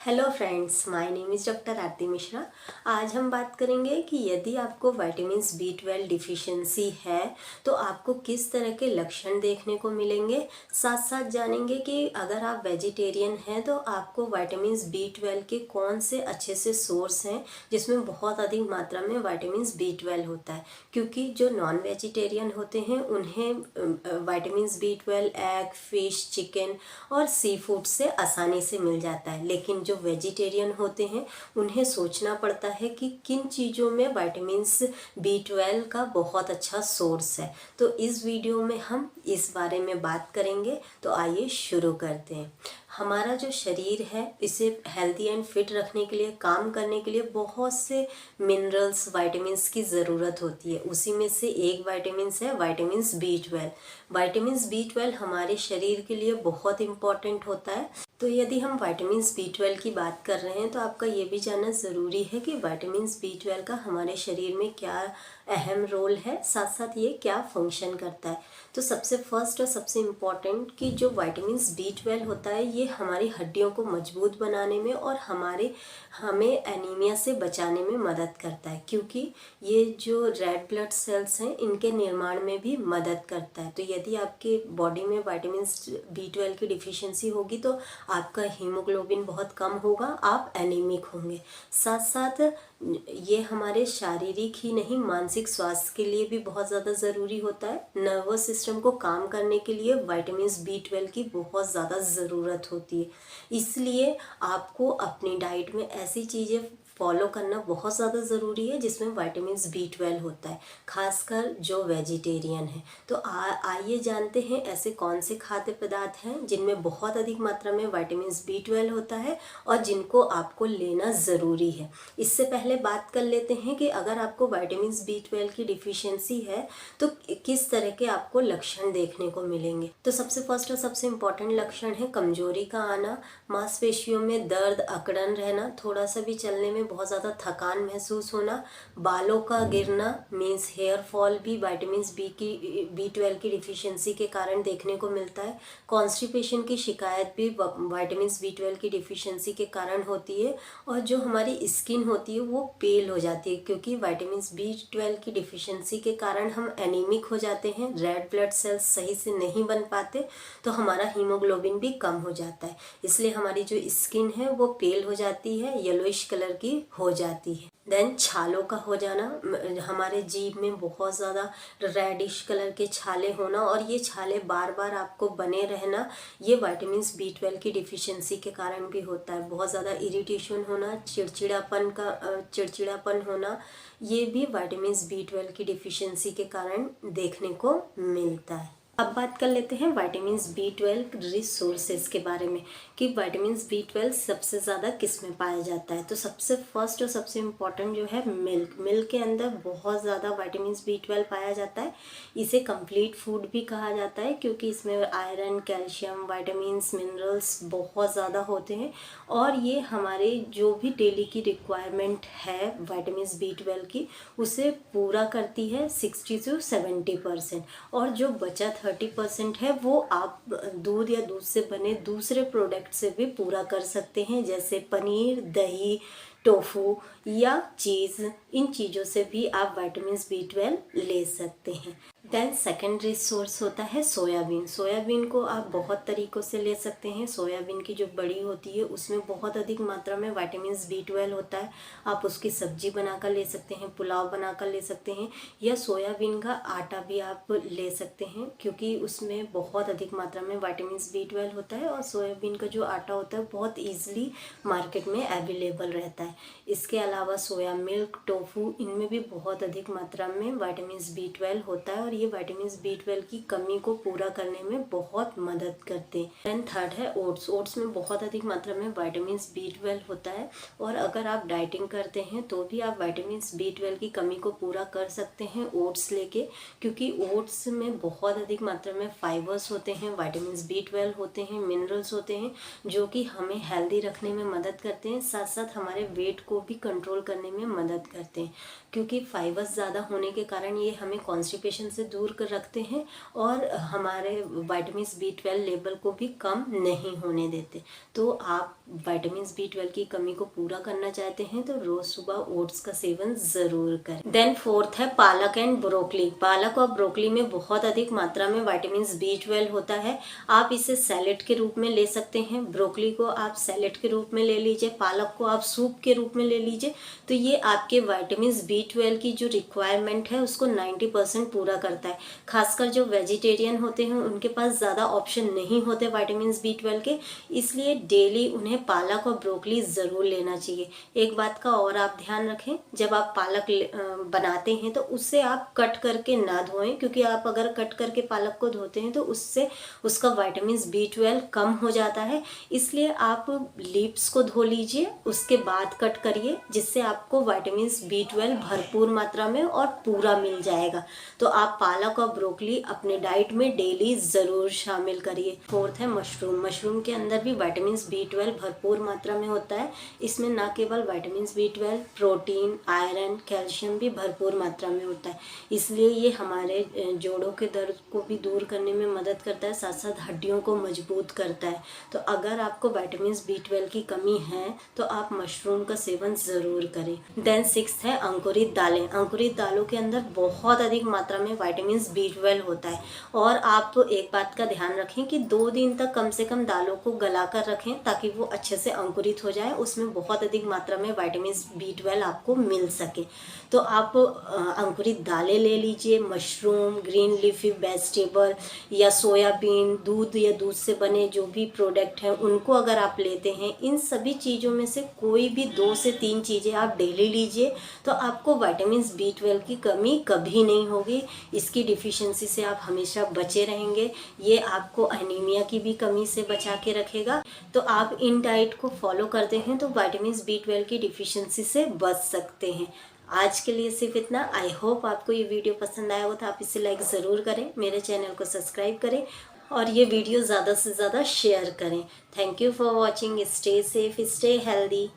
Hello friends, my name is doctor Aarti Mishra. आज हम बात करेंगे कि यदि आपको विटामिन B12 डिफिशिएंसी है तो आपको किस तरह के लक्षण देखने को मिलेंगे। साथ साथ जानेंगे कि अगर आप वेजिटेरियन हैं तो आपको विटामिन B12 के कौन से अच्छे से सोर्स हैं जिसमें बहुत अधिक मात्रा में विटामिन B12 होता है, क्योंकि जो नॉन वेजिटेरियन होते हैं उन्हें vitamin B12 egg, fish, chicken और सी फूड से आसानी से मिल जाता है, लेकिन जो वेजिटेरियन होते हैं उन्हें सोचना पड़ता है कि किन चीज़ों में विटामिन B12 का बहुत अच्छा सोर्स है। तो इस वीडियो में हम इस बारे में बात करेंगे। तो आइए शुरू करते हैं। हमारा जो शरीर है इसे हेल्दी एंड फिट रखने के लिए, काम करने के लिए बहुत से मिनरल्स, विटामिन्स की ज़रूरत होती है। उसी में से एक विटामिन है विटामिन B12। विटामिन B12 हमारे शरीर के लिए बहुत इम्पॉर्टेंट होता है। तो यदि हम विटामिन B12 की बात कर रहे हैं तो आपका ये भी जानना ज़रूरी है कि विटामिन B12 का हमारे शरीर में क्या अहम रोल है, साथ साथ ये क्या फंक्शन करता है। तो सबसे फर्स्ट और सबसे इम्पॉर्टेंट कि जो विटामिन B12 होता है ये हमारी हड्डियों को मजबूत बनाने में और हमें एनीमिया से बचाने में मदद करता है, क्योंकि ये जो रेड ब्लड सेल्स हैं इनके निर्माण में भी मदद करता है। तो यदि आपके बॉडी में विटामिन B12 की डिफिशिएंसी होगी तो आपका हीमोग्लोबिन बहुत कम होगा, आप एनीमिक होंगे। साथ साथ ये हमारे शारीरिक ही नहीं, मानसिक स्वास्थ्य के लिए भी बहुत ज़्यादा ज़रूरी होता है। नर्वस सिस्टम को काम करने के लिए विटामिन B12 की बहुत ज़्यादा ज़रूरत होती है। इसलिए आपको अपनी डाइट में ऐसी चीज़ें फॉलो करना बहुत ज़्यादा ज़रूरी है जिसमें विटामिन B12 होता है, खासकर जो वेजिटेरियन है। तो आइए जानते हैं ऐसे कौन से खाद्य पदार्थ हैं जिनमें बहुत अधिक मात्रा में विटामिन B12 होता है और जिनको आपको लेना ज़रूरी है। इससे पहले बात कर लेते हैं कि अगर आपको विटामिन B12 की डिफिशिएंसी है तो किस तरह के आपको लक्षण देखने को मिलेंगे। तो सबसे फर्स्ट और सबसे इम्पॉर्टेंट लक्षण है कमजोरी का आना, मांसपेशियों में दर्द, अकड़न रहना, थोड़ा सा भी चलने में बहुत ज़्यादा थकान महसूस होना, बालों का गिरना मीन्स हेयर फॉल भी विटामिन B12 की डिफिशिएंसी के कारण देखने को मिलता है। कॉन्स्टिपेशन की शिकायत भी विटामिन B12 की डिफिशिएंसी के कारण होती है। और जो हमारी स्किन होती है वो पेल हो जाती है, क्योंकि विटामिन B12 की डिफिशिएंसी के कारण हम एनीमिक हो जाते हैं, रेड ब्लड सेल्स सही से नहीं बन पाते, तो हमारा हीमोग्लोबिन भी कम हो जाता है। इसलिए हमारी जो स्किन है वो पेल हो जाती है, येलोइश कलर की हो जाती है। देन छालों का हो जाना, हमारे जीभ में बहुत ज़्यादा रेडिश कलर के छाले होना और ये छाले बार बार आपको बने रहना, ये विटामिन B12 की डिफिशिएंसी के कारण भी होता है। बहुत ज़्यादा इरिटेशन होना, चिड़चिड़ापन होना, ये भी विटामिन B12 की डिफिशिएंसी के कारण देखने को मिलता है। अब बात कर लेते हैं विटामिन B12 रिसोर्सेज के बारे में कि विटामिन B12 सबसे ज़्यादा किस में पाया जाता है। तो सबसे फर्स्ट और सबसे इम्पॉर्टेंट जो है मिल्क के अंदर बहुत ज़्यादा विटामिन B12 पाया जाता है। इसे कंप्लीट फूड भी कहा जाता है क्योंकि इसमें आयरन, कैल्शियम, विटामिन्स, मिनरल्स बहुत ज़्यादा होते हैं और ये हमारे जो भी डेली की रिक्वायरमेंट है विटामिन B12 की उसे पूरा करती है 60 से 70%। और जो बचा 30% है वो आप दूध या दूध से बने दूसरे प्रोडक्ट से भी पूरा कर सकते हैं, जैसे पनीर, दही, टोफू या चीज़। इन चीज़ों से भी आप विटामिन B12 ले सकते हैं। देन सेकेंडरी सोर्स होता है सोयाबीन। सोयाबीन को आप बहुत तरीक़ों से ले सकते हैं। सोयाबीन की जो बड़ी होती है उसमें बहुत अधिक मात्रा में विटामिन B12 होता है। आप उसकी सब्जी बनाकर ले सकते हैं, पुलाव बनाकर ले सकते हैं, या सोयाबीन का आटा भी आप ले सकते हैं क्योंकि उसमें बहुत अधिक मात्रा में विटामिन B12 होता है और सोयाबीन का जो आटा होता है बहुत ईजिली मार्केट में अवेलेबल रहता है। इसके अलावा सोया मिल्क, टोफू, इनमें भी बहुत अधिक मात्रा में विटामिन B12 होता है और ये विटामिन B12 की कमी को पूरा करने में बहुत मदद करते हैं। देन थर्ड है ओट्स। ओट्स में बहुत अधिक मात्रा में विटामिन B12 होता है और अगर आप डाइटिंग करते हैं तो भी आप विटामिन B12 की कमी को पूरा कर सकते हैं ओट्स लेके, क्योंकि ओट्स में बहुत अधिक मात्रा में फाइबर्स होते हैं, विटामिन B12 होते हैं, मिनरल्स होते हैं जो कि हमें हेल्दी रखने में मदद करते हैं, साथ साथ हमारे वेट को भी कंट्रोल करने में मदद करते हैं। क्योंकि फाइबर्स ज़्यादा होने के कारण ये हमें कॉन्स्टिपेशन से से दूर कर रखते हैं और हमारे विटामिन B12 लेवल को भी कम नहीं होने देते। तो आप विटामिन B12 की कमी को पूरा करना चाहते हैं तो रोज सुबह ओट्स का सेवन जरूर करें। देन फोर्थ है पालक एंड ब्रोकली। पालक और ब्रोकली में बहुत अधिक मात्रा में विटामिन B12 होता है। आप इसे सैलेड के रूप में ले सकते हैं। ब्रोकली को आप सैलेड के रूप में ले लीजिए, पालक को आप सूप के रूप में ले लीजिए। तो ये आपके विटामिन B12 की जो रिक्वायरमेंट है उसको 90% पूरा करता है। खासकर जो वेजिटेरियन होते हैं उनके पास ज़्यादा ऑप्शन नहीं होते विटामिन B12 के, इसलिए डेली उन्हें पालक और ब्रोकली ज़रूर लेना चाहिए। एक बात का और आप ध्यान रखें, जब आप पालक बनाते हैं तो उससे आप कट करके ना धोएं, क्योंकि आप अगर कट करके पालक को धोते हैं तो उससे उसका विटामिन B12 कम हो जाता है। इसलिए आप लीव्स को धो लीजिए, उसके बाद कट करिए, जिससे आपको विटामिन B12 भरपूर मात्रा में और पूरा मिल जाएगा। तो आप पालक और ब्रोकली अपने डाइट में डेली ज़रूर शामिल करिए। फोर्थ है मशरूम। मशरूम के अंदर भी विटामिन B12 भरपूर मात्रा में होता है। इसमें न केवल vitamin B12, protein, iron, calcium भी भरपूर मात्रा में होता है। इसलिए ये हमारे जोड़ों के दर्द को भी दूर करने में मदद करता है, साथ साथ हड्डियों को मजबूत करता है। तो अगर आपको विटामिन B12 की कमी है तो आप मशरूम का सेवन ज़रूर करें। देन सिक्स्थ है अंकुरित दालें। अंकुरित दालों के अंदर बहुत अधिक मात्रा में विटामिन B12 होता है और आप एक बात का ध्यान रखें कि 2 दिन तक कम से कम दालों को गला कर रखें ताकि वो अच्छे से अंकुरित हो जाए, उसमें बहुत अधिक मात्रा में विटामिन B12 आपको मिल सके। तो आप अंकुरित दालें ले लीजिए, मशरूम, ग्रीन लीफी वेजिटेबल या सोयाबीन, दूध या दूध से बने जो भी प्रोडक्ट हैं उनको अगर आप लेते हैं, इन सभी चीज़ों में से कोई भी 2 से 3 चीज़ें आप डेली लीजिए तो आपको विटामिन B12 की कमी कभी नहीं होगी। इसकी डिफिशियंसी से आप हमेशा बचे रहेंगे। ये आपको एनीमिया की भी कमी से बचा के रखेगा। तो आप इन डाइट को फॉलो करते हैं तो विटामिन B12 की डिफिशियंसी से बच सकते हैं। आज के लिए सिर्फ इतना। आई होप आपको ये वीडियो पसंद आया हो तो आप इसे लाइक ज़रूर करें, मेरे चैनल को सब्सक्राइब करें और ये वीडियो ज़्यादा से ज़्यादा शेयर करें। Thank you for watching. Stay safe, stay healthy.